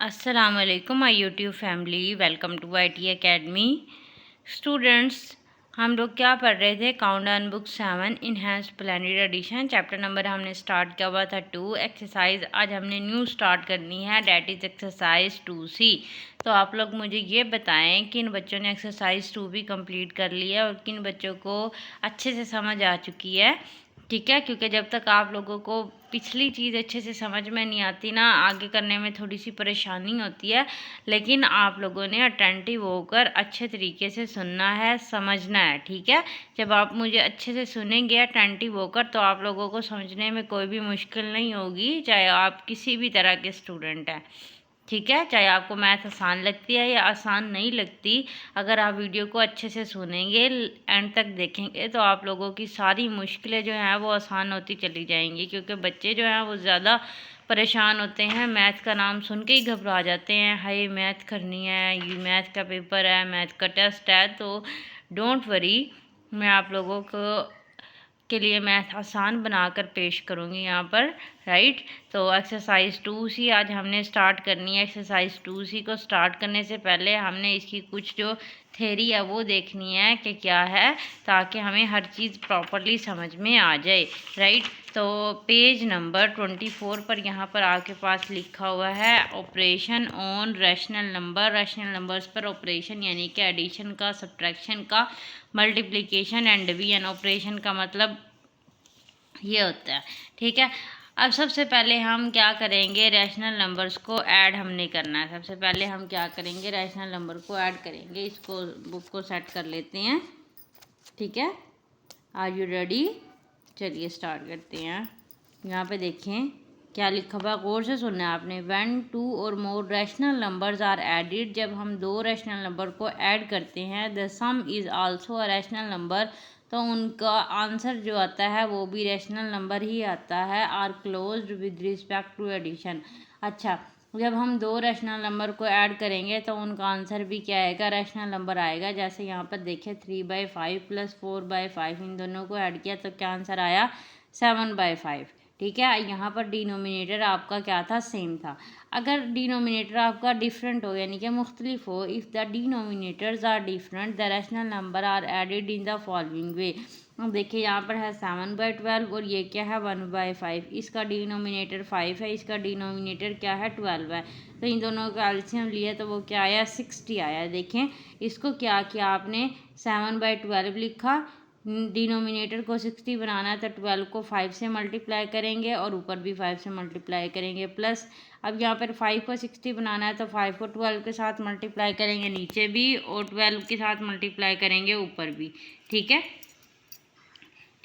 अस्सलामुअलैकुम my YouTube family, welcome to IT academy. Students, हम लोग क्या पढ़ रहे थे? Countdown book 7 enhanced planned edition chapter number हमने स्टार्ट किया हुआ था 2 एक्सरसाइज। आज हमने न्यू स्टार्ट करनी है, डैट इज़ एक्सरसाइज 2C। तो आप लोग मुझे ये बताएं किन बच्चों ने एक्सरसाइज 2 भी कंप्लीट कर लिया और किन बच्चों को अच्छे से समझ आ चुकी है। ठीक है, क्योंकि जब तक आप लोगों को पिछली चीज़ अच्छे से समझ में नहीं आती ना, आगे करने में थोड़ी सी परेशानी होती है। लेकिन आप लोगों ने अटेंटिव होकर अच्छे तरीके से सुनना है, समझना है। ठीक है, जब आप मुझे अच्छे से सुनेंगे अटेंटिव होकर तो आप लोगों को समझने में कोई भी मुश्किल नहीं होगी, चाहे आप किसी भी तरह के स्टूडेंट हैं। ठीक है, चाहे आपको मैथ आसान लगती है या आसान नहीं लगती, अगर आप वीडियो को अच्छे से सुनेंगे, एंड तक देखेंगे, तो आप लोगों की सारी मुश्किलें जो हैं वो आसान होती चली जाएंगी। क्योंकि बच्चे जो हैं वो ज़्यादा परेशान होते हैं, मैथ का नाम सुन के ही घबरा जाते हैं, हाय मैथ करनी है, ये मैथ का पेपर है, मैथ का टेस्ट है। तो डोंट वरी, मैं आप लोगों को के लिए मैथ आसान बनाकर पेश करूँगी यहाँ पर। राइट, तो एक्सरसाइज 2C आज हमने स्टार्ट करनी है। एक्सरसाइज 2C को स्टार्ट करने से पहले हमने इसकी कुछ जो थ्योरी है वो देखनी है कि क्या है, ताकि हमें हर चीज़ प्रॉपरली समझ में आ जाए। राइट, तो पेज नंबर 24 पर यहाँ पर आपके पास लिखा हुआ है operation on rational number. Rational numbers पर ऑपरेशन यानी कि एडिशन का, सब्ट्रैक्शन का, मल्टीप्लिकेशन एंड डिवीजन। ऑपरेशन का मतलब ये होता है। ठीक है, अब सबसे पहले हम क्या करेंगे, रैशनल नंबर्स को ऐड हमने करना है। सबसे पहले हम क्या करेंगे, रैशनल नंबर को ऐड करेंगे। इसको बुक को सेट कर लेते हैं। ठीक है, आर यू रेडी? चलिए स्टार्ट करते हैं। यहाँ पे देखें क्या लिखा हुआ, गौर से सुनना है आपने। व्हेन 2 और more rational numbers are added, जब हम दो रैशनल नंबर को ऐड करते हैं, the sum is also a rational number, तो उनका आंसर जो आता है वो भी रैशनल नंबर ही आता है। Are closed with respect to addition. अच्छा, जब हम दो रैशनल नंबर को ऐड करेंगे तो उनका आंसर भी क्या आएगा, रैशनल नंबर आएगा। जैसे यहाँ पर देखिए 3/5 प्लस 4/5, इन दोनों को ऐड किया तो क्या आंसर आया, 7/5। ठीक है, यहाँ पर डिनोमिनेटर आपका क्या था, सेम था। अगर डिनोमिनेटर आपका डिफरेंट हो यानी कि मुख्तलिफ हो, if the denominators are different the rational number are added in the following way. अब देखिए यहाँ पर है 7/12 और ये क्या है 1/5। इसका डिनोमिनेटर 5 है, इसका डिनोमिनेटर क्या है 12 है। तो इन दोनों का एलसीएम लिया तो वो क्या आया, 60 आया। देखें इसको क्या किया आपने, 7/12 लिखा, डिनोमिनेटर को 60 बनाना है तो 12 को 5 से मल्टीप्लाई करेंगे और ऊपर भी 5 से मल्टीप्लाई करेंगे, प्लस अब यहाँ पर 5 को 60 बनाना है तो 5 को 12 के साथ मल्टीप्लाई करेंगे नीचे भी, और 12 के साथ मल्टीप्लाई करेंगे ऊपर भी। ठीक है,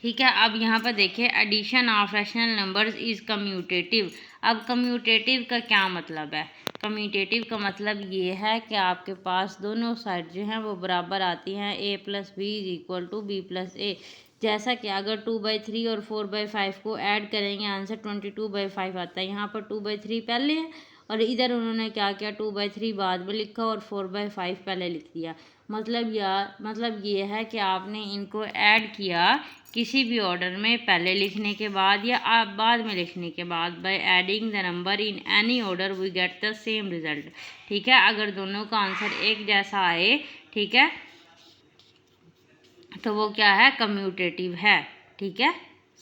ठीक है, अब यहाँ पर देखिए addition of rational numbers is commutative. अब कम्यूटेटिव का क्या मतलब है? कम्यूटेटिव का मतलब ये है कि आपके पास दोनों साइड जो हैं वो बराबर आती हैं, a+b=b+a। जैसा कि अगर 2/3 और 4/5 को ऐड करेंगे आंसर 22/5 आता है। यहाँ पर 2/3 पहले है और इधर उन्होंने क्या किया, 2/3 बाद में लिखा और 4/5 पहले लिख दिया। मतलब ये है कि आपने इनको ऐड किया किसी भी ऑर्डर में, पहले लिखने के बाद या आप बाद में लिखने के बाद। By adding the number in any order we get the same result. ठीक है, अगर दोनों का आंसर एक जैसा आए, ठीक है, तो वो क्या है, कम्यूटेटिव है। ठीक है,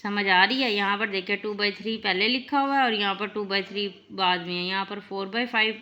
समझ आ रही है? यहाँ पर देखिए 2/3 पहले लिखा हुआ है और यहाँ पर 2/3 बाद में है, यहाँ पर 4/5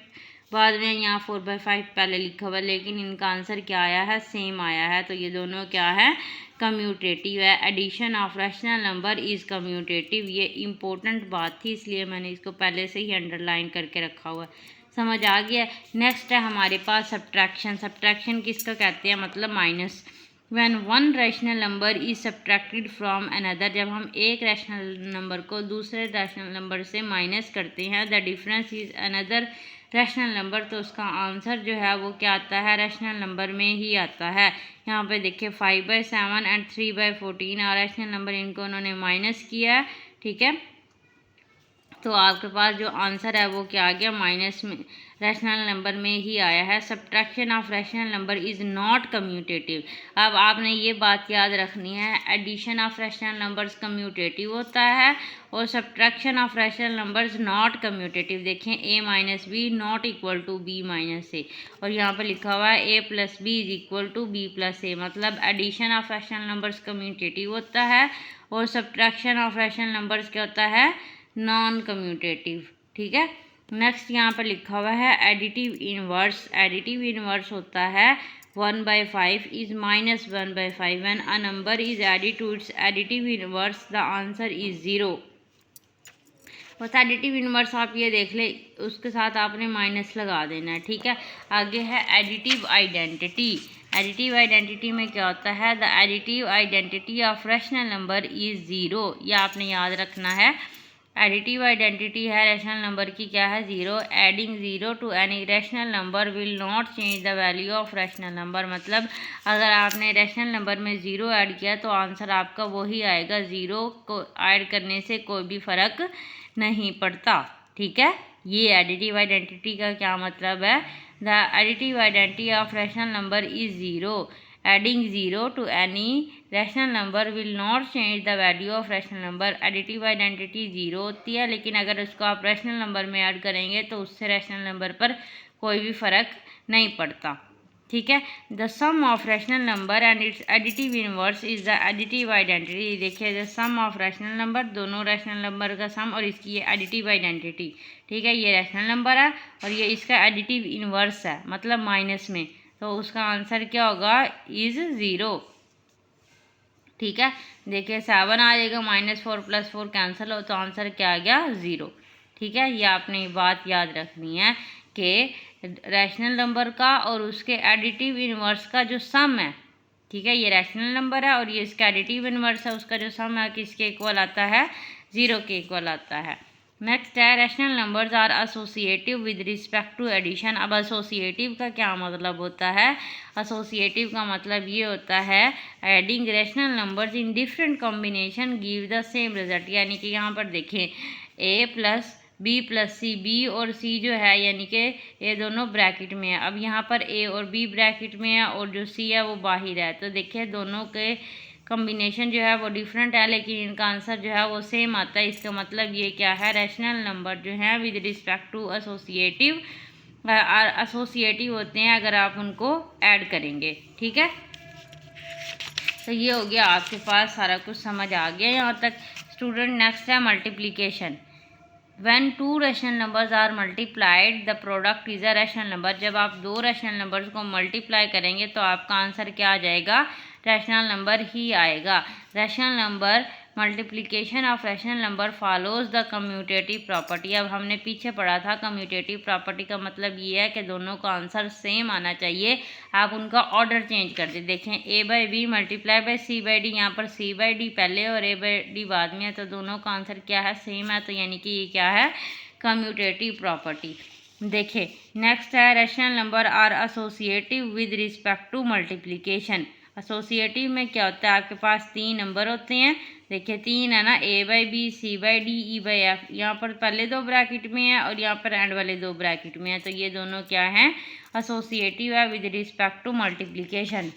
बाद में, यहाँ 4/5 पहले लिखा हुआ है, लेकिन इनका आंसर क्या आया है, सेम आया है। तो ये दोनों क्या है, कम्यूटेटिव है। Addition of rational number is commutative. ये इम्पोर्टेंट बात थी, इसलिए मैंने इसको पहले से ही अंडरलाइन करके रखा हुआ है। समझ आ गया? नेक्स्ट है हमारे पास सब्ट्रैक्शन। सब्ट्रैक्शन किसका कहते हैं, मतलब minus. When one rational number is subtracted from another, जब हम एक रैशनल नंबर को दूसरे रैशनल नंबर से माइनस करते हैं, the difference is another rational number, तो उसका आंसर जो है वो क्या आता है, रैशनल नंबर में ही आता है। यहाँ पे देखिए 5/7 एंड 3/14 और रैशनल नंबर, इनको उन्होंने माइनस किया है। ठीक है, तो आपके पास जो आंसर है वो क्या आ गया, माइनस में रैशनल नंबर में ही आया है। Subtraction of rational number is not commutative. अब आपने ये बात याद रखनी है, addition of rational numbers commutative होता है और subtraction of rational numbers not commutative. देखें a minus B not equal to b minus A, और यहाँ पर लिखा हुआ है a plus B is equal to b plus A. मतलब addition of rational numbers commutative होता है और सब्ट्रैक्शन ऑफ रैशनल नंबर्स क्या होता है, नॉन कम्यूटेटिव। ठीक है, नेक्स्ट यहाँ पर लिखा हुआ है एडिटिव इनवर्स। एडिटिव इनवर्स होता है 1/5 is minus 1/5 when a number is added to its additive inverse the answer is 0। बस एडिटिव इनवर्स आप ये देख ले, उसके साथ आपने माइनस लगा देना है। ठीक है, आगे है एडिटिव आइडेंटिटी। एडिटिव आइडेंटिटी में क्या होता है, the additive identity of rational number is 0। ये आपने याद रखना है। एडिटिव आइडेंटिटी है रैशनल नंबर की क्या है, 0। Adding 0 to any rational number will not change the value of rational number. मतलब अगर आपने रैशनल नंबर में 0 ऐड किया तो आंसर आपका वही आएगा। 0 को ऐड करने से कोई भी फ़र्क नहीं पड़ता। ठीक है, ये एडिटिव आइडेंटिटी का क्या मतलब है, the additive identity of rational number is 0। Adding 0 to any rational number will not change the value of rational number. Additive identity 0 होती है, लेकिन अगर उसको आप रैशनल नंबर में ऐड करेंगे तो उससे रैशनल नंबर पर कोई भी फ़र्क नहीं पड़ता। ठीक है, the sum of rational number and its additive inverse is the additive identity. देखिए, the sum of rational number, दोनों रैशनल नंबर का सम, और इसकी ये एडिटिव आइडेंटिटी। ठीक है, ये रैशनल नंबर है और ये इसका एडिटिव इनवर्स है, मतलब माइनस में, तो उसका आंसर क्या होगा, इज 0। ठीक है, देखिए 7 आ जाएगा, -4 + 4 कैंसिल हो, तो आंसर क्या आ गया, 0। ठीक है, ये आपने बात याद रखनी है कि रैशनल नंबर का और उसके एडिटिव इनवर्स का जो सम है, ठीक है, ये रैशनल नंबर है और ये इसका एडिटिव इनवर्स है, उसका जो सम है किसके इक्वल आता है, 0 के इक्वल आता है। नेक्स्ट है rational numbers are associative with respect to addition. अब एसोसिएटिव का क्या मतलब होता है, एसोसिएटिव का मतलब ये होता है adding rational numbers in different combination give the same result. यानी कि यहाँ पर देखें a + b + c, b और c जो है यानी कि ये दोनों ब्रैकेट में है। अब यहाँ पर a और b ब्रैकेट में है और जो c है वो बाहर है, तो देखिए दोनों के कॉम्बिनेशन जो है वो डिफरेंट है, लेकिन इनका आंसर जो है वो सेम आता है। इसका मतलब ये क्या है, रैशनल नंबर जो है with respect to associative, associative होते हैं अगर आप उनको ऐड करेंगे। ठीक है, तो ये हो गया, आपके पास सारा कुछ समझ आ गया यहाँ तक स्टूडेंट। नेक्स्ट है multiplication. When 2 rational numbers are multiplied the product is a rational number. जब आप 2 रैशनल नंबर्स को मल्टीप्लाई करेंगे तो आपका आंसर क्या आ जाएगा, रैशनल नंबर ही आएगा। Rational number multiplication of rational number follows the commutative property. अब हमने पीछे पढ़ा था कम्यूटेटिव प्रॉपर्टी का मतलब ये है कि दोनों का आंसर सेम आना चाहिए, आप उनका ऑर्डर चेंज कर दें। देखें a/b × c/d, यहाँ पर c/d पहले और a/d बाद में है, तो दोनों का आंसर क्या है, सेम है, तो यानी कि ये क्या है, कम्यूटेटिव प्रॉपर्टी। देखिए नेक्स्ट है rational number are associative with respect to multiplication. Associative में क्या होता है, आपके पास 3 नंबर होते हैं। देखिए 3 है ना, a/b, c/d, e/f। यहाँ पर पहले 2 ब्रैकेट में है और यहाँ पर एंड वाले 2 ब्रैकेट में है, तो ये दोनों क्या हैं, एसोसिएटिव है with respect to multiplication.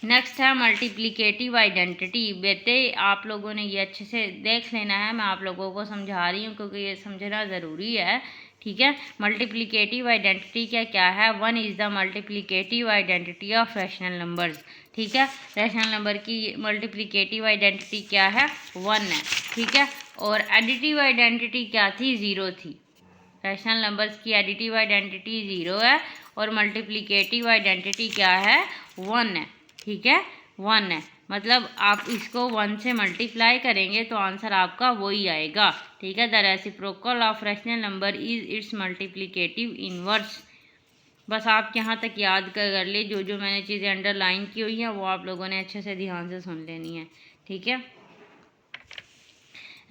Next है मल्टीप्लिकेटिव आइडेंटिटी। बेटे आप लोगों ने ये अच्छे से देख लेना है, मैं आप लोगों को समझा रही हूँ क्योंकि ये समझना ज़रूरी है। ठीक है, मल्टीप्लिकेटिव आइडेंटिटी क्या है, 1 is the multiplicative identity of rational numbers. ठीक है, रैशनल नंबर की मल्टीप्लिकेटिव आइडेंटिटी क्या है, 1 है। ठीक है, और एडिटिव आइडेंटिटी क्या थी, 0 थी। रैशनल नंबर्स की एडिटिव आइडेंटिटी 0 है और मल्टीप्लिकेटिव आइडेंटिटी क्या है, 1 है। ठीक है, 1 है, मतलब आप इसको 1 से मल्टीप्लाई करेंगे तो आंसर आपका वही आएगा। ठीक है, the reciprocal of rational number is it's multiplicative inverse. बस आप यहाँ तक याद कर ले, जो जो मैंने चीज़ें अंडरलाइन की हुई हैं वो आप लोगों ने अच्छे से ध्यान से सुन लेनी है। ठीक है,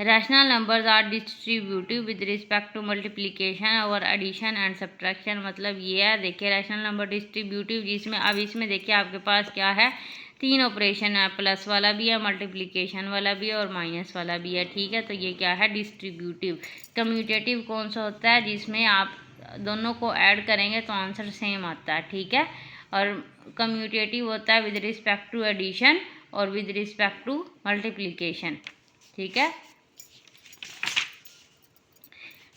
rational numbers are distributive with respect to multiplication और एडिशन एंड सब्ट्रैक्शन। मतलब ये है, देखिए रैशनल नंबर डिस्ट्रीब्यूटिव, जिसमें अब इसमें देखिए आपके पास क्या है, तीन ऑपरेशन है, प्लस वाला भी है, मल्टीप्लिकेशन वाला भी है और माइनस वाला भी है, ठीक है। तो ये क्या है, डिस्ट्रीब्यूटिव। कम्यूटेटिव कौन सा होता है, जिसमें आप दोनों को ऐड करेंगे तो आंसर सेम आता है, ठीक है। और कम्यूटेटिव होता है विद रिस्पेक्ट टू एडिशन और विद रिस्पेक्ट टू मल्टीप्लिकेशन, ठीक है।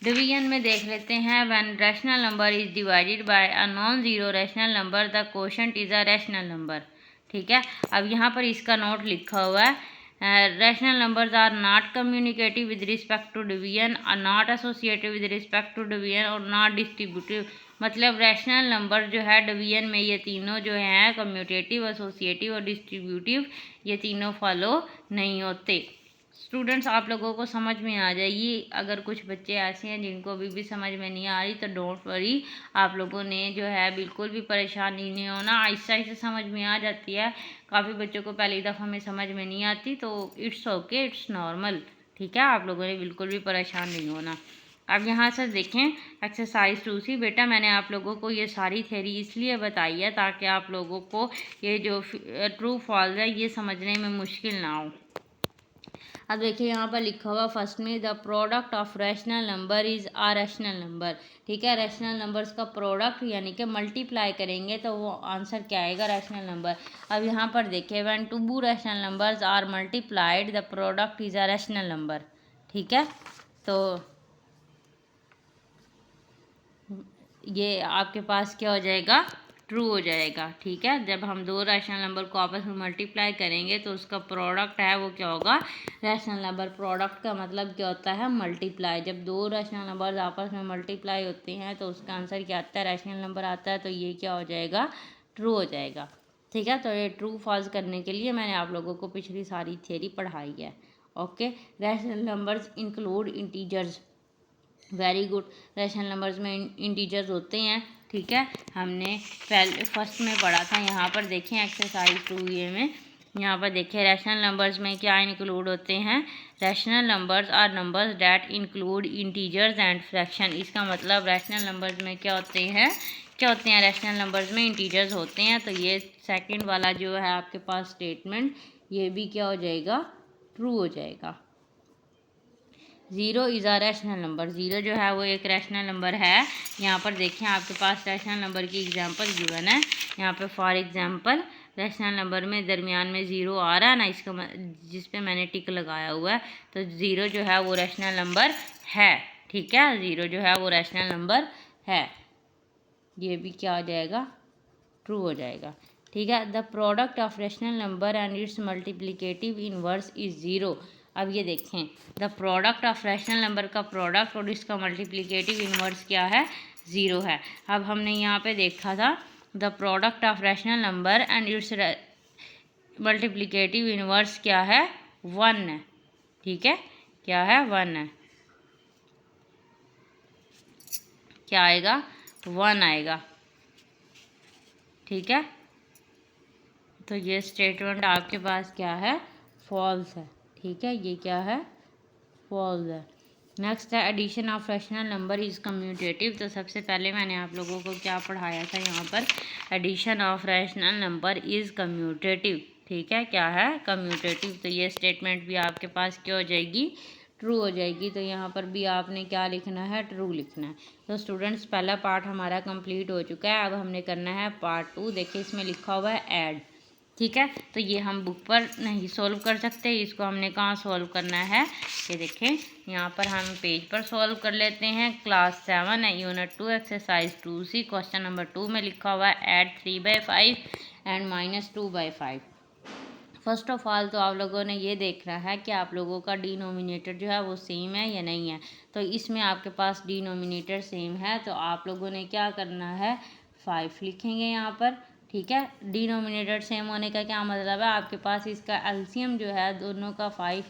डिवीजन में देख लेते हैं, when rational number is divided by a non zero rational number the quotient is a rational number, ठीक है। अब यहाँ पर इसका नोट लिखा हुआ है, rational numbers are not communicative with respect to division, are not associative with respect to division और नॉट डिस्ट्रीब्यूटिव। मतलब रैशनल नंबर जो है डिवीजन में ये तीनों जो हैं, कम्यूटेटिव, एसोसिएटिव और डिस्ट्रीब्यूटिव, ये तीनों फॉलो नहीं होते। स्टूडेंट्स, आप लोगों को समझ में आ जाएगी। अगर कुछ बच्चे ऐसे हैं जिनको अभी भी समझ में नहीं आ रही तो डोंट वरी, आप लोगों ने जो है बिल्कुल भी परेशान नहीं होना, आहिस्ता आहिस्ता समझ में आ जाती है। काफ़ी बच्चों को पहली दफ़ा में समझ में नहीं आती तो इट्स ओके, इट्स नॉर्मल, ठीक है। आप लोगों ने बिल्कुल भी परेशान नहीं होना। अब यहाँ से देखें एक्सरसाइज 2C। बेटा मैंने आप लोगों को ये सारी थ्योरी इसलिए बताई है ताकि आप लोगों को ये जो ट्रू फॉल्स है ये समझने में मुश्किल ना हो। अब देखिए यहाँ पर लिखा हुआ फर्स्ट में, the product of rational number is a rational number, ठीक है। रैशनल नंबर्स का प्रोडक्ट यानी कि मल्टीप्लाई करेंगे तो वो आंसर क्या आएगा, रैशनल नंबर। अब यहाँ पर देखिए, when two rational numbers are multiplied the product is a rational number, ठीक है। तो ये आपके पास क्या हो जाएगा, ट्रू हो जाएगा, ठीक है। जब हम दो रैशनल नंबर को आपस में मल्टीप्लाई करेंगे तो उसका प्रोडक्ट है वो क्या होगा, रैशनल नंबर। प्रोडक्ट का मतलब क्या होता है, मल्टीप्लाई। जब दो रैशनल नंबर आपस में मल्टीप्लाई होते हैं तो उसका आंसर क्या आता है, रैशनल नंबर आता है। तो ये क्या हो जाएगा, ट्रू हो जाएगा, ठीक है। तो ये ट्रू फॉल्स करने के लिए मैंने आप लोगों को पिछली सारी थियरी पढ़ाई है, okay. Rational numbers include integers, very good. Rational numbers में इंटीजर्स होते हैं, ठीक है। हमने पहले फर्स्ट में पढ़ा था। यहाँ पर देखें एक्सरसाइज 2A में, यहाँ पर देखिए रैशनल नंबर्स में क्या इंक्लूड होते हैं, rational numbers are numbers that include integers and fraction. इसका मतलब रैशनल नंबर्स में क्या होते हैं, रैशनल नंबर्स में इंटीजर्स होते हैं। तो ये सेकंड वाला जो है आपके पास स्टेटमेंट, ये भी क्या हो जाएगा, ट्रू हो जाएगा। Zero is a rational number, zero जो है वो एक रैशनल नंबर है। यहाँ पर देखें आपके पास रैशनल नंबर की एग्जांपल गिवन है। यहाँ पे फॉर एग्जांपल रैशनल नंबर में दरमियान में ज़ीरो आ रहा है ना, इसका जिस पे मैंने टिक लगाया हुआ है, तो ज़ीरो जो है वो रैशनल नंबर है, ठीक है। ज़ीरो जो है वो रैशनल नंबर है, ये भी क्या हो जाएगा, ट्रू हो जाएगा, ठीक है। The product of rational number and it's multiplicative inverse is zero. अब ये देखें, the product of rational number का प्रोडक्ट और इसका मल्टीप्लिकेटिव इनवर्स क्या है, ज़ीरो है। अब हमने यहाँ पे देखा था the product of rational number and it's multiplicative inverse क्या है, 1 है, ठीक है। क्या है, 1 है, क्या आएगा, 1 आएगा, ठीक है। तो ये स्टेटमेंट आपके पास क्या है, फॉल्स है, ठीक है। ये क्या है, फॉल्स है। नेक्स्ट है addition of rational number is commutative. तो सबसे पहले मैंने आप लोगों को क्या पढ़ाया था यहाँ पर, addition of rational number is commutative, ठीक है। क्या है, कम्यूटेटिव। तो ये स्टेटमेंट भी आपके पास क्या हो जाएगी, ट्रू हो जाएगी। तो यहाँ पर भी आपने क्या लिखना है, ट्रू लिखना है। तो स्टूडेंट्स पहला पार्ट हमारा कंप्लीट हो चुका है। अब हमने करना है पार्ट 2। देखिए इसमें लिखा हुआ है ऐड, ठीक है। तो ये हम बुक पर नहीं सॉल्व कर सकते, इसको हमने कहाँ सॉल्व करना है, ये देखें यहाँ पर हम पेज पर सॉल्व कर लेते हैं। क्लास 7 है, unit 2 exercise 2C question number 2 में लिखा हुआ है add 3/5 and -2/5। First of all तो आप लोगों ने ये देखना है कि आप लोगों का डिनोमिनेटर जो है वो सेम है या नहीं है। तो इसमें आपके पास डिनोमिनेटर सेम है तो आप लोगों ने क्या करना है, 5 लिखेंगे यहाँ पर, ठीक है। डिनोमिनेटर सेम होने का क्या मतलब है, आपके पास इसका एलसीएम जो है दोनों का 5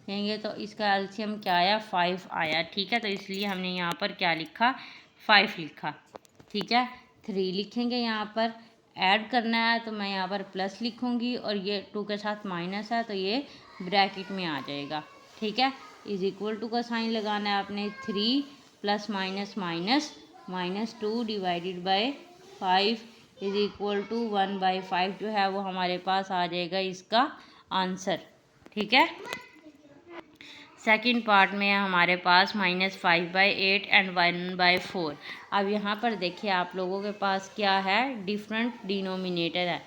लेंगे तो इसका एलसीएम क्या आया, 5 आया, ठीक है। तो इसलिए हमने यहाँ पर क्या लिखा, 5 लिखा, ठीक है। 3 लिखेंगे यहाँ पर, ऐड करना है तो मैं यहाँ पर प्लस लिखूँगी और ये 2 के साथ माइनस है तो ये ब्रैकेट में आ जाएगा, ठीक है। इज इक्वल टू का साइन लगाना है आपने, 3 + -(-) -2 divided by 5 is equal to 1/5 जो है वो हमारे पास आ जाएगा इसका आंसर। ठीक है, सेकंड पार्ट में हमारे पास -5/8 एंड 1/4। अब यहाँ पर देखिए आप लोगों के पास क्या है, डिफरेंट डिनोमिनेटर है।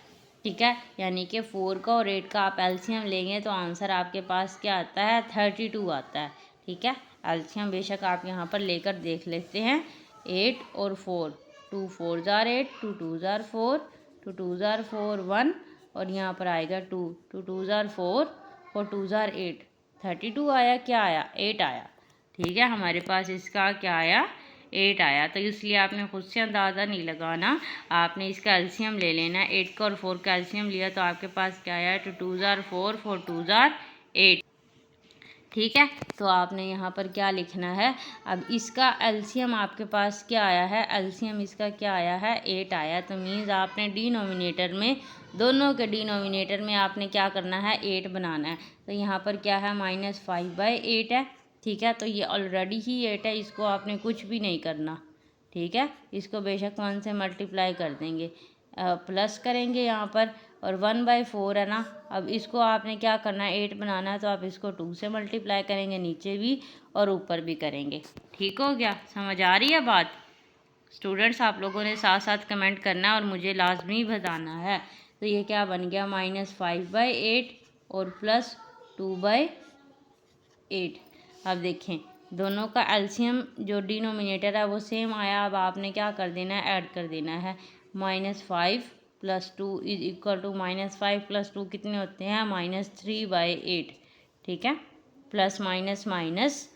ठीक है, यानी कि 4 का और 8 का आप एलसीएम लेंगे तो आंसर आपके पास क्या आता है, 32 आता है। ठीक है, एलसीएम बेशक आप यहाँ पर लेकर देख लेते हैं। 8 और 4, 2 4 जार 8, 2 2 जार 4, 2 2 जार 4 1, और यहाँ पर आएगा 2 2 2 जार 4, 4 2 जार 8, 32 आया, क्या आया, 8 आया। ठीक है, हमारे पास इसका क्या आया, 8 आया। तो इसलिए आपने खुद से अंदाज़ा नहीं लगाना, आपने इसका एलसीएम ले लेना। 8 का और 4 का एलसीएम लिया तो आपके पास क्या आया, 2 2 जार 4, 4 2 जार 8। ठीक है, तो आपने यहाँ पर क्या लिखना है, अब इसका एलसीएम आपके पास क्या आया है, एलसीएम इसका क्या आया है, 8 आया। तो मीन्स आपने डिनोमिनेटर में, दोनों के डिनोमिनेटर में आपने क्या करना है, 8 बनाना है। तो यहाँ पर क्या है, -5/8 है। ठीक है, तो ये ऑलरेडी ही 8 है, इसको आपने कुछ भी नहीं करना। ठीक है, इसको बेशक 1 से मल्टीप्लाई कर देंगे, प्लस करेंगे यहाँ पर, और 1/4 है ना। अब इसको आपने क्या करना है, 8 बनाना है, तो आप इसको 2 से मल्टीप्लाई करेंगे, नीचे भी और ऊपर भी करेंगे। ठीक हो गया, समझ आ रही है बात। स्टूडेंट्स आप लोगों ने साथ साथ कमेंट करना है और मुझे लाजमी बताना है। तो ये क्या बन गया, -5/8 और +2/8। अब देखें दोनों का एलसीएम जो डिनोमिनेटर है वो सेम आया। अब आपने क्या कर देना है, ऐड कर देना है। -5 + 2 इज इक्वल टू, -5 + 2 कितने होते हैं, -3/8। ठीक है, प्लस माइनस माइनस,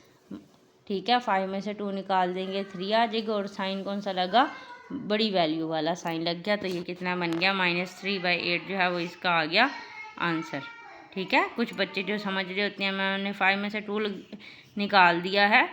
ठीक है, 5 में से 2 निकाल देंगे, 3 आ जाएगा, और साइन कौन सा लगा, बड़ी वैल्यू वाला साइन लग गया। तो ये कितना बन गया, -3/8 जो है वो इसका आ गया आंसर। ठीक है, कुछ बच्चे जो समझ रहे होते हैं, मैंने 5 में से 2 निकाल दिया है,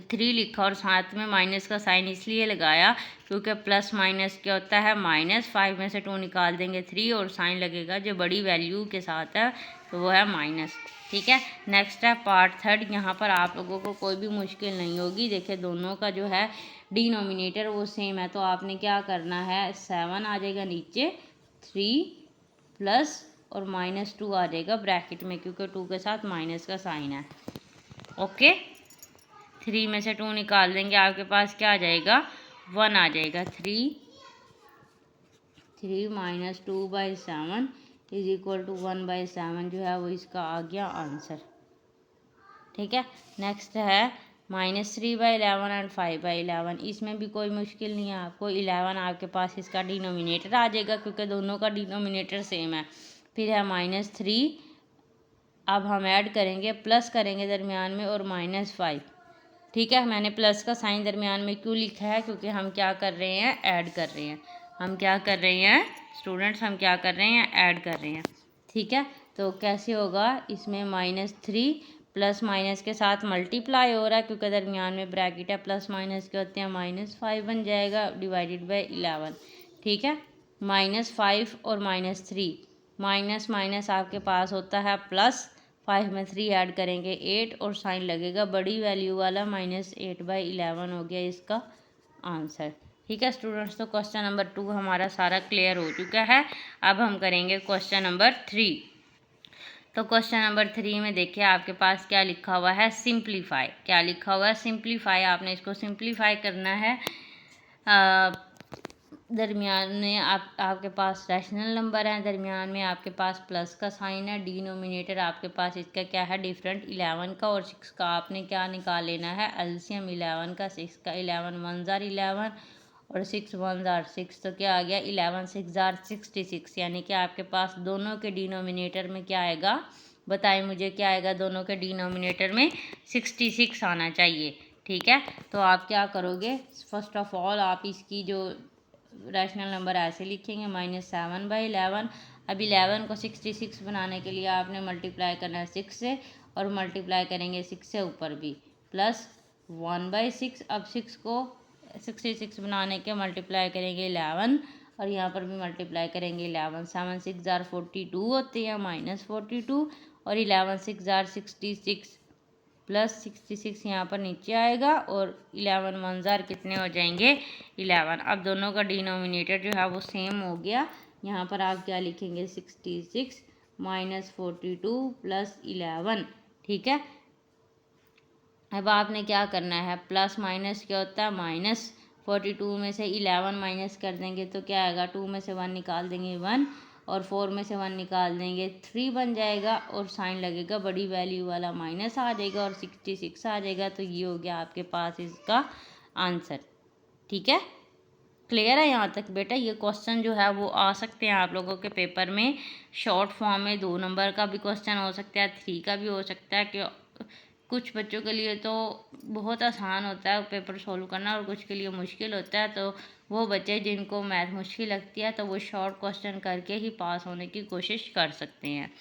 3 लिखा और साथ में माइनस का साइन इसलिए लगाया क्योंकि प्लस माइनस क्या होता है, माइनस। 5 में से 2 निकाल देंगे 3, और साइन लगेगा जो बड़ी वैल्यू के साथ है तो वो है माइनस। ठीक है, नेक्स्ट है पार्ट थर्ड। यहाँ पर आप लोगों को कोई भी मुश्किल नहीं होगी। देखिए दोनों का जो है डिनोमिनेटर वो सेम है, तो आपने क्या करना है, 7 आ जाएगा नीचे, 3 प्लस और -2 आ जाएगा ब्रैकेट में, क्योंकि 2 के साथ माइनस का साइन है। ओके, 3 में से 2 निकाल देंगे, आपके पास क्या आ जाएगा, 1 आ जाएगा। 3 - 2/7 इज इक्वल टू 1/7 जो है वो इसका आ गया आंसर। ठीक है, नेक्स्ट है -3/11 एंड 5/11। इसमें भी कोई मुश्किल नहीं है आपको, 11 आपके पास इसका डिनोमिनेटर आ जाएगा क्योंकि दोनों का डिनोमिनेटर सेम है। फिर है -3, अब हम ऐड करेंगे, प्लस करेंगे दरमियान में, और -5। ठीक है, मैंने प्लस का साइन दरमियान में क्यों लिखा है, क्योंकि हम क्या कर रहे हैं, ऐड कर रहे हैं। हम क्या कर रहे हैं स्टूडेंट्स, हम क्या कर रहे हैं, ऐड कर रहे हैं। ठीक है, तो कैसे होगा, इसमें -3 प्लस माइनस के साथ मल्टीप्लाई हो रहा है क्योंकि दरमियान में ब्रैकेट है, प्लस माइनस के होते हैं, -5 बन जाएगा /11। ठीक है, -5 और -3, माइनस माइनस आपके पास होता है प्लस, 5 में 3 ऐड करेंगे 8, और साइन लगेगा बड़ी वैल्यू वाला, -8/11 हो गया इसका आंसर। ठीक है स्टूडेंट्स, तो क्वेश्चन नंबर 2 हमारा सारा क्लियर हो चुका है। अब हम करेंगे क्वेश्चन नंबर 3। तो क्वेश्चन नंबर 3 में देखिए आपके पास क्या लिखा हुआ है, सिंप्लीफाई। क्या लिखा हुआ है, सिंप्लीफाई। आपने इसको सिंप्लीफाई करना है। दरमियान में आपके पास रैशनल नंबर है, दरमियान में आपके पास प्लस का साइन है, डिनोमिनेटर आपके पास इसका क्या है, डिफरेंट 11 का और 6 का। आपने क्या निकाल लेना है, एलसीएम 11 का 6 का। 11 1 जार 11 और 6 1 जार 6, तो क्या आ गया, 11 6 जार 66। यानी कि आपके पास दोनों के डिनोमिनेटर में क्या आएगा, बताएं मुझे क्या आएगा, दोनों के डिनोमिनेटर में 66 आना चाहिए। ठीक है, तो आप क्या करोगे, फर्स्ट ऑफ ऑल आप इसकी जो रैशनल नंबर ऐसे लिखेंगे, -7/11। अब 11 को 66 बनाने के लिए आपने मल्टीप्लाई करना है 6 से, और मल्टीप्लाई करेंगे 6 से ऊपर भी, प्लस 1/6। अब 6 को 66 बनाने के मल्टीप्लाई करेंगे 11, और यहाँ पर भी मल्टीप्लाई करेंगे 11। 7 6 जार 42 होते हैं, -42, और 11 6 जार 66 प्लस 66 यहाँ पर नीचे आएगा और 11 वन ज़ार कितने हो जाएंगे 11। अब दोनों का डिनोमिनेटर जो है वो सेम हो गया। यहाँ पर आप क्या लिखेंगे 66 माइनस 42 प्लस 11। ठीक है, अब आपने क्या करना है, प्लस माइनस क्या होता है माइनस, 42 में से 11 माइनस कर देंगे तो क्या आएगा, 2 में से 1 निकाल देंगे 1 और 4 में से 1 निकाल देंगे 3 बन जाएगा और साइन लगेगा बड़ी वैल्यू वाला माइनस आ जाएगा और 66 आ जाएगा। तो ये हो गया आपके पास इसका आंसर। ठीक है, क्लियर है यहाँ तक बेटा। ये क्वेश्चन जो है वो आ सकते हैं आप लोगों के पेपर में शॉर्ट फॉर्म में, 2 नंबर का भी क्वेश्चन हो सकता है, 3 का भी हो सकता है। कि कुछ बच्चों के लिए तो बहुत आसान होता है पेपर सॉल्व करना और कुछ के लिए मुश्किल होता है। तो वो बच्चे जिनको मैथ मुश्किल लगती है तो वो शॉर्ट क्वेश्चन करके ही पास होने की कोशिश कर सकते हैं।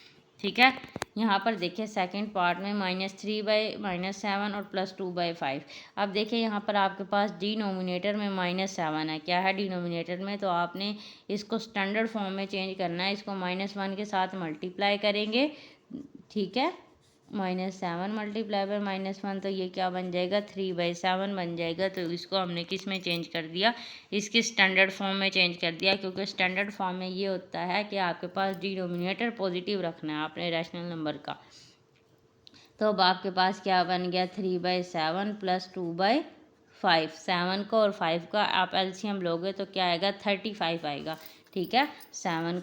ठीक है, यहाँ पर देखिए सेकंड पार्ट में -3/-7 और +2/5। अब देखिए यहाँ पर आपके पास डिनोमिनेटर में -7 है। क्या है डिनोमिनेटर में, तो आपने इसको स्टैंडर्ड फॉर्म में चेंज करना है। इसको -1 के साथ मल्टीप्लाई करेंगे। ठीक है, -7 मल्टीप्लाई बाय -1 तो ये क्या बन जाएगा 3/7 बन जाएगा। तो इसको हमने किस में चेंज कर दिया, इसकी स्टैंडर्ड फॉर्म में चेंज कर दिया। क्योंकि स्टैंडर्ड फॉर्म में ये होता है कि आपके पास डिनोमिनेटर पॉजिटिव रखना है आपने रैशनल नंबर का। तो अब आपके पास क्या बन गया 3/7 प्लस 2/5। 7 का और 5 का आप एलसीएम लोगे तो क्या आएगा 35 आएगा। ठीक है, 7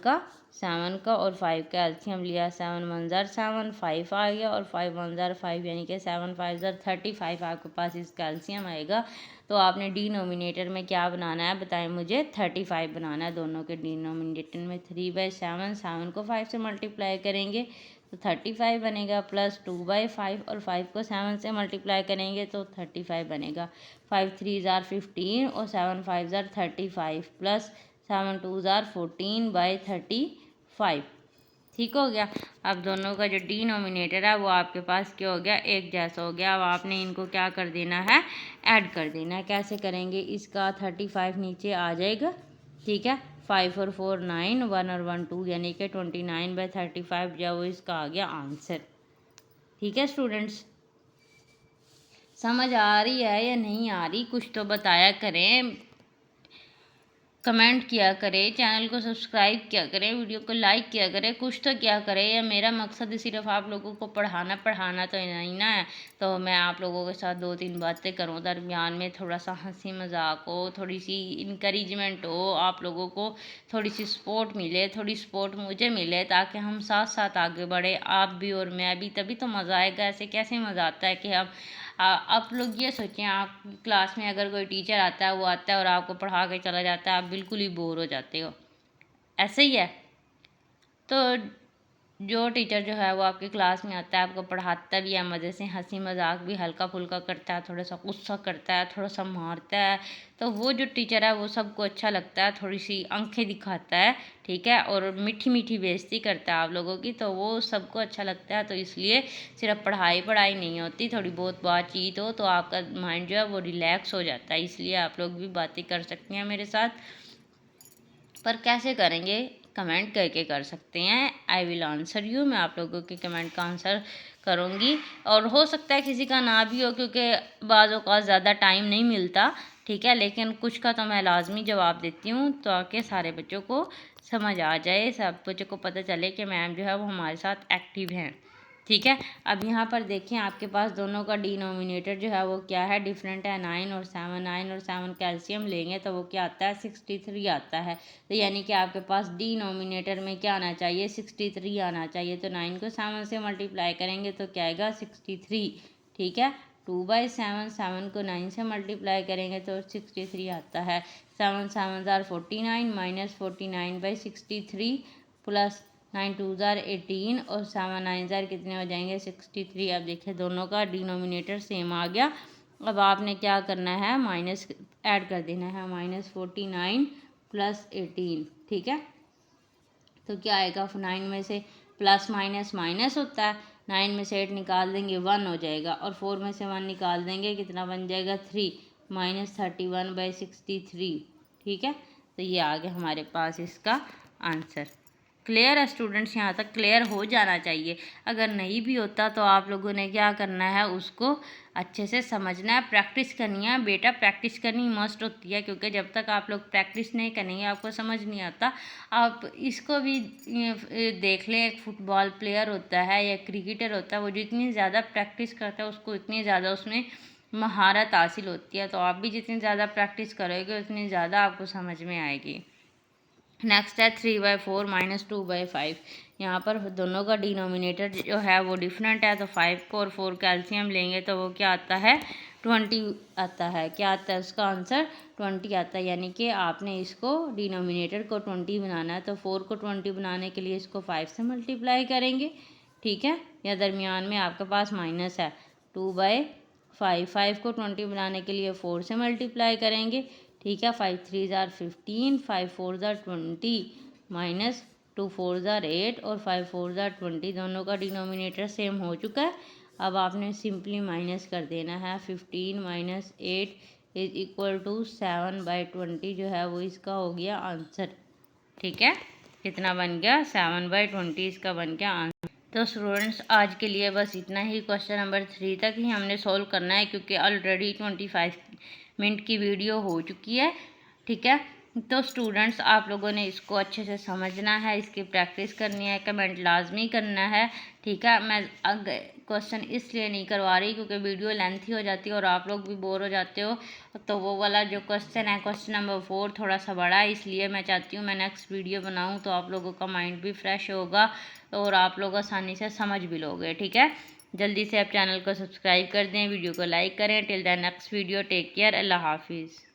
का और 5 का एलसीएम लिया, 7 1 ज़ार 7, 5 आ गया और 5 1 ज़ार 5 यानी कि 7 5 ज़ार 35 आपके पास इसका एलसीएम आएगा। तो आपने डिनोमिनेटर में क्या बनाना है बताएं मुझे, 35 बनाना है। दोनों के डिनोमिनेटर में 3/7, 7 को 5 से मल्टीप्लाई करेंगे तो 35 बनेगा, प्लस 2/5 और 5 को 7 से मल्टीप्लाई करेंगे तो 35 बनेगा। 5 3 ज़ार 15 और 7 5 ज़ार 35 प्लस 7 2 ज़ार 14/35। ठीक हो गया। अब दोनों का जो डिनोमिनेटर है वो आपके पास क्या हो गया, एक जैसा हो गया। अब आपने इनको क्या कर देना है, ऐड कर देना है। कैसे करेंगे, इसका 35 नीचे आ जाएगा। ठीक है, 5 और 4 9, 1 और 1 2 यानी कि 29/35 जो वो इसका आ गया आंसर। ठीक है स्टूडेंट्स, समझ आ रही है या नहीं आ रही, कुछ तो बताया करें, कमेंट किया करें, चैनल को सब्सक्राइब किया करें, वीडियो को लाइक किया करें, कुछ तो क्या करें। या मेरा मकसद सिर्फ आप लोगों को पढ़ाना तो नहीं ना है। तो मैं आप लोगों के साथ 2-3 बातें करूं, दरमियान में थोड़ा सा हंसी मजाक हो, थोड़ी सी इंकरेजमेंट हो, आप लोगों को थोड़ी सी सपोर्ट मिले, थोड़ी सपोर्ट मुझे मिले, ताकि हम साथ साथ आगे बढ़े, आप भी और मैं भी। तभी तो मज़ा आएगा। ऐसे कैसे मज़ा आता है कि हम आप लोग ये सोचें, आप क्लास में अगर कोई टीचर आता है, वो आता है और आपको पढ़ा के चला जाता है, आप बिल्कुल ही बोर हो जाते हो। ऐसे ही है। तो जो टीचर जो है वो आपकी क्लास में आता है, आपको पढ़ाता भी है मज़े से, हंसी मजाक भी हल्का फुल्का करता है, थोड़ा सा गुस्सा करता है, थोड़ा सा मारता है, तो वो जो टीचर है वो सबको अच्छा लगता है। थोड़ी सी आंखें दिखाता है, ठीक है, और मीठी मीठी बेइज्जती करता है आप लोगों की, तो वो सबको अच्छा लगता है। तो इसलिए सिर्फ पढ़ाई पढ़ाई नहीं होती, थोड़ी बहुत बातचीत हो तो आपका माइंड जो है वो रिलैक्स हो जाता है। इसलिए आप लोग भी बातें कर सकते हैं मेरे साथ, पर कैसे करेंगे, कमेंट करके कर सकते हैं। आई विल आंसर यू, मैं आप लोगों के कमेंट का आंसर करूँगी। और हो सकता है किसी का ना भी हो, क्योंकि बाज़ों का ज़्यादा टाइम नहीं मिलता, ठीक है, लेकिन कुछ का तो मैं लाजमी जवाब देती हूँ ताकि सारे बच्चों को समझ आ जाए, सब बच्चों को पता चले कि मैम जो है वो हमारे साथ एक्टिव हैं। ठीक है, अब यहाँ पर देखें आपके पास दोनों का डिनोमिनेटर जो है वो क्या है, डिफरेंट है, 9 और 7। 9 और 7 कैल्शियम लेंगे तो वो क्या आता है 63 आता है। तो यानी कि आपके पास डिनोमिनेटर में क्या आना चाहिए 63 आना चाहिए। तो 9 को 7 से मल्टीप्लाई करेंगे तो क्या आएगा 63। ठीक है, 2/7, 7 को 9 से मल्टीप्लाई करेंगे तो 63 आता है। 7 7 ज़ार 49 माइनस 49/63 प्लस 9 2 ज़ार 18 और 7 9 ज़ार कितने हो जाएंगे 63। अब देखिए दोनों का डिनोमिनेटर सेम आ गया। अब आपने क्या करना है, माइनस ऐड कर देना है, -49 प्लस 18। ठीक है, तो क्या आएगा 9 में से प्लस माइनस माइनस होता है, 9 में से 8 निकाल देंगे 1 हो जाएगा और 4 में से 1 निकाल देंगे कितना बन जाएगा 3, -31/63। ठीक है, तो ये आ गया हमारे पास इसका आंसर। क्लियर है स्टूडेंट्स? यहाँ तक क्लियर हो जाना चाहिए। अगर नहीं भी होता तो आप लोगों ने क्या करना है, उसको अच्छे से समझना है, प्रैक्टिस करनी है बेटा। प्रैक्टिस करनी मस्ट होती है, क्योंकि जब तक आप लोग प्रैक्टिस नहीं करेंगे आपको समझ नहीं आता। आप इसको भी देख लें, एक फुटबॉल प्लेयर होता है या क्रिकेटर होता है, वो जितनी ज़्यादा प्रैक्टिस करता है उसको इतनी ज़्यादा उसमें महारत हासिल होती है। तो आप भी जितनी ज़्यादा प्रैक्टिस करोगे उतनी ज़्यादा आपको समझ में आएगी। नेक्स्ट है 3/4 - 2/5। यहाँ पर दोनों का डिनोमिनेटर जो है वो डिफरेंट है, तो 5 को और 4 कैल्शियम लेंगे तो वो क्या आता है, 20 आता है। क्या आता है उसका आंसर, 20 आता है। यानी कि आपने इसको डिनोमिनेटर को 20 बनाना है, तो 4 को 20 बनाने के लिए इसको 5 से मल्टीप्लाई करेंगे, ठीक है। या दरमियान में आपके पास माइनस है, 2/5। 5 को 20 बनाने के लिए 4 से मल्टीप्लाई करेंगे, ठीक है। 5 3 ज़ार 15, 5 4 ज़ार 20 माइनस 2 4 ज़ार 8 और 5 4 ज़ार 20। दोनों का डिनोमिनेटर सेम हो चुका है। अब आपने सिंपली माइनस कर देना है। 15 माइनस 8 इज इक्वल टू 7/20 जो है वो इसका हो गया आंसर, ठीक है। कितना बन गया, 7/20 इसका बन गया आंसर। तो स्टूडेंट्स आज के लिए बस इतना ही। क्वेश्चन नंबर 3 तक ही हमने सॉल्व करना है, क्योंकि ऑलरेडी 25 मिनट की वीडियो हो चुकी है, ठीक है। तो स्टूडेंट्स आप लोगों ने इसको अच्छे से समझना है, इसकी प्रैक्टिस करनी है, कमेंट लाजमी करना है, ठीक है। मैं क्वेश्चन इसलिए नहीं करवा रही क्योंकि वीडियो लेंथी हो जाती है और आप लोग भी बोर हो जाते हो। तो वो वाला जो क्वेश्चन है, क्वेश्चन नंबर 4, थोड़ा सा बड़ा है, इसलिए मैं चाहती हूँ मैं नेक्स्ट वीडियो बनाऊँ तो आप लोगों का माइंड भी फ्रेश होगा और आप लोग आसानी से समझ भी लोगे, ठीक है। जल्दी से आप चैनल को सब्सक्राइब कर दें, वीडियो को लाइक करें। Till the next video, take care, अल्लाह हाफिज़।